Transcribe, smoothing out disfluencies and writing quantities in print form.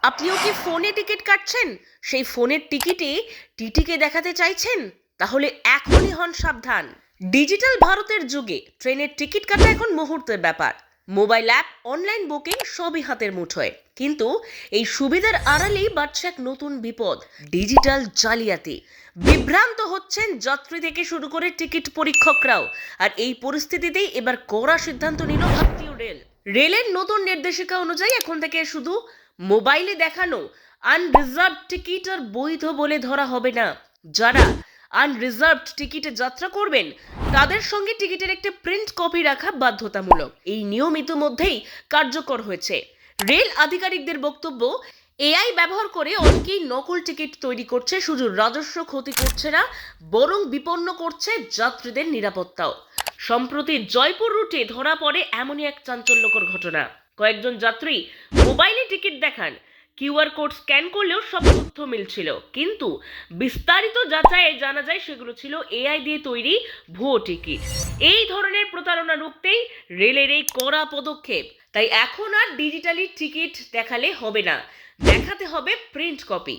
আপনিও কি ফোনে টিকিট কাটছেন? সেই ফোনের টিকিটে টিটিকে দেখাতে চাইছেন? তাহলে এখনই হন সাবধান। ডিজিটাল ভারতের যুগে ট্রেনের টিকিট কাটা এখন মুহূর্তের ব্যাপার। মোবাইল অ্যাপ, অনলাইন বুকিং সবই হাতের মুঠোয়। কিন্তু এই সুবিধার আড়ালেই বাড়ছে এক নতুন বিপদ, ডিজিটাল জালিয়াতি। বিভ্রান্ত হচ্ছেন যাত্রী থেকে শুরু করে টিকিট পরীক্ষকরাও। আর এই পরিস্থিতিতেই এবার কড়া সিদ্ধান্ত নিল ভারতীয় রেলের নতুন নির্দেশিকা অনুযায়ী এখন থেকে শুধু মোবাইলে দেখানো আনরিজার্ভড টিকিট আর বৈধ বলে ধরা হবে না। যারা আনরিজার্ভড টিকিটে যাত্রা করবেন তাদের সঙ্গে টিকিটের একটি প্রিন্ট কপি রাখা বাধ্যতামূলক। এই নিয়ম ইতিমধ্যেই কার্যকর হয়েছে। রেল আধিকারিকদের বক্তব্য, এআই ব্যবহার করে অনেকেই নকল টিকিট তৈরি করছে, শুধু রাজস্ব ক্ষতি করছে না, বরং বিপন্ন করছে যাত্রীদের নিরাপত্তাও। সম্প্রতি জয়পুর রুটে ধরা পড়ে এমনই এক চাঞ্চল্যকর ঘটনা। কয়েকজন যাত্রী মোবাইলে টিকিট দেখান, কিউআর কোড স্ক্যান করলেও সব তথ্য মিলছিল, কিন্তু বিস্তারিত যাচাইয়ে জানা যায় সেগুলো ছিল এআই দিয়ে তৈরি ভুয়ো টিকিট। এই ধরনের প্রতারণা রুখতেই রেলের এই কড়া পদক্ষেপ। তাই এখন আর ডিজিটালি টিকিট দেখালে হবে না, দেখাতে হবে প্রিন্ট কপি।